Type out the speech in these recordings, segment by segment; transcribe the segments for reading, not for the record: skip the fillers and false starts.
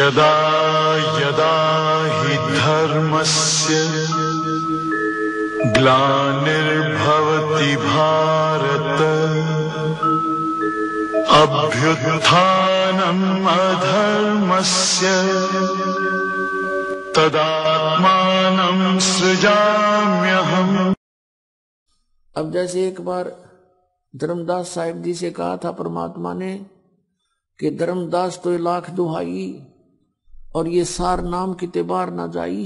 यदा यदा हि धर्मस्य ग्लानिर्भवति भारत अभ्युत्थानम् अधर्मस्य तदात्मानं सृजाम्यहम्। अब जैसे एक बार धर्मदास साहिब जी से कहा था परमात्मा ने कि धर्मदास तो लाख दुहाई और ये सार नाम किते बार ना जाई,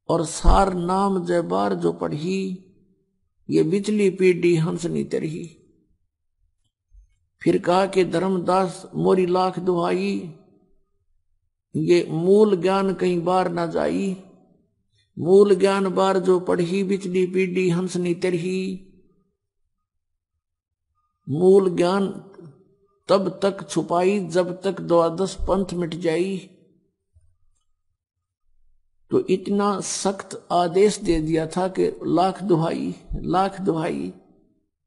और सार नाम जय बार जो पढ़ी ये बिचली पीढ़ी हंस नी तरही। फिर कहा कि धर्मदास मोरी लाख दुहाई ये मूल ज्ञान कहीं बार ना जाई, मूल ज्ञान बार जो पढ़ी बिचली पीढ़ी हंस नी तरही। मूल ज्ञान तब तक छुपाई जब तक द्वादश पंथ मिट जाई। तो इतना सख्त आदेश दे दिया था कि लाख दुहाई लाख दुहाई,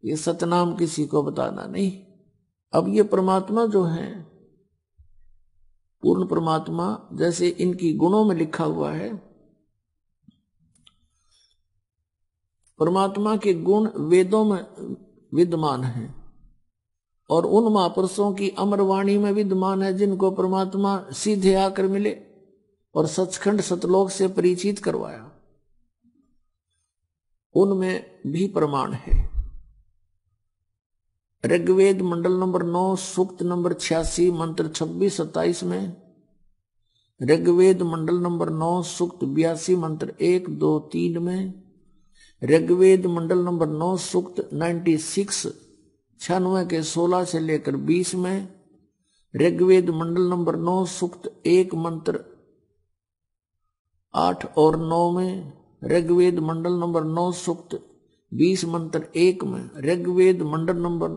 ये सतनाम किसी को बताना नहीं। अब ये परमात्मा जो है पूर्ण परमात्मा, जैसे इनकी गुणों में लिखा हुआ है, परमात्मा के गुण वेदों में विद्यमान है और उन महापुरुषों की अमरवाणी में विद्यमान है जिनको परमात्मा सीधे आकर मिले और सचखंड सतलोक से परिचित करवाया, उनमें भी प्रमाण है। ऋग्वेद मंडल नंबर 9 सूक्त नंबर 86 मंत्र 26-27 में, ऋग्वेद मंडल नंबर 9 सूक्त 82 मंत्र 1, 2, 3 में, ऋग्वेद मंडल नंबर 9 सूक्त 96 96 के 16 से लेकर 20 में, ऋग्वेद मंडल नंबर 9 सूक्त 1 मंत्र 8 और 9 में, ऋग्वेद मंडल नंबर 9 सूक्त 20 मंत्र 1 में, ऋग्वेद मंडल नंबर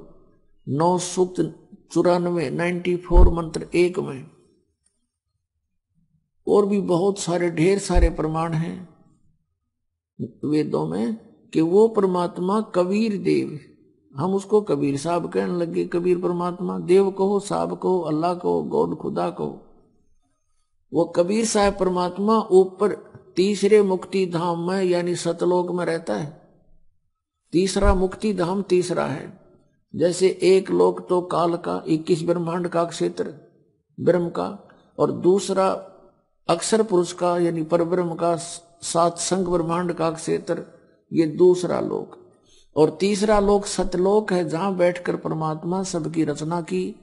9 सूक्त 94 मंत्र 1 में, और भी बहुत सारे ढेर सारे प्रमाण हैं वेदों में कि वो परमात्मा कबीर देव, हम उसको कबीर साहब कहने लगे। कबीर परमात्मा, देव कहो साहब कहो अल्लाह कहो गॉड खुदा कहो, वो कबीर साहब परमात्मा ऊपर तीसरे मुक्ति धाम में यानी सतलोक में रहता है। तीसरा मुक्ति धाम तीसरा है। जैसे एक लोक तो काल का 21 ब्रह्मांड का क्षेत्र ब्रह्म का, और दूसरा अक्षर पुरुष का यानी परब्रह्म का 7 संग ब्रह्मांड का क्षेत्र, ये दूसरा लोक, और तीसरा लोक सतलोक है जहां बैठकर परमात्मा सबकी रचना की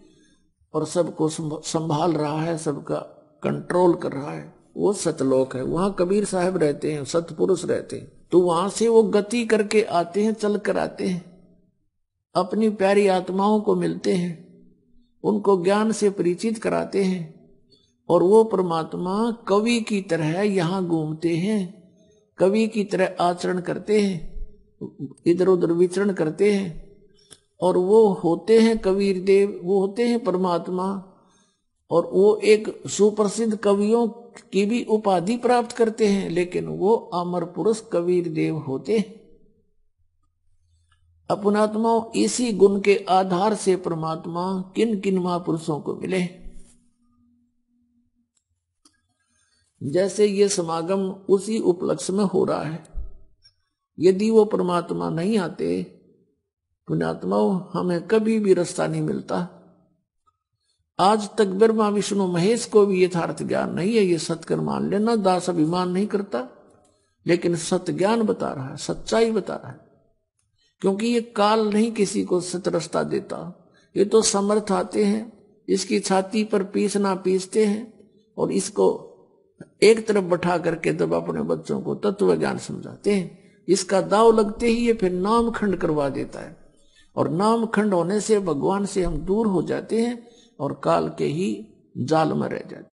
और सबको संभाल रहा है, सबका कंट्रोल कर रहा है, वो सतलोक है। वहां कबीर साहब रहते हैं, सतपुरुष रहते हैं। तो वहां से वो गति करके आते हैं, चल कर आते हैं, अपनी प्यारी आत्माओं को मिलते हैं, उनको ज्ञान से परिचित कराते हैं, और वो परमात्मा कवि की तरह यहाँ घूमते हैं, कवि की तरह आचरण करते हैं, इधर उधर विचरण करते हैं, और वो होते हैं कबीर देव, वो होते हैं परमात्मा, और वो एक सुप्रसिद्ध कवियों की भी उपाधि प्राप्त करते हैं, लेकिन वो अमर पुरुष कबीर देव होते हैं। अपनात्मा इसी गुण के आधार से परमात्मा किन किन महापुरुषों को मिले। जैसे ये समागम उसी उपलक्ष्य में हो रहा है। यदि वो परमात्मा नहीं आते पुण्यात्मा, हमें कभी भी रास्ता नहीं मिलता। आज तक ब्रह्मा विष्णु महेश को भी यथार्थ ज्ञान नहीं है, ये सत्कर मान लेना। दास अभिमान नहीं करता, लेकिन सत्य ज्ञान बता रहा है, सच्चाई बता रहा है, क्योंकि ये काल नहीं किसी को सत्य रास्ता देता। ये तो समर्थ आते हैं, इसकी छाती पर पीसना पीसते हैं और इसको एक तरफ बैठा करके तब अपने बच्चों को तत्व ज्ञान समझाते हैं। इसका दाव लगते ही ये फिर नाम खंड करवा देता है, और नाम खंड होने से भगवान से हम दूर हो जाते हैं और काल के ही जाल में रह जाते हैं।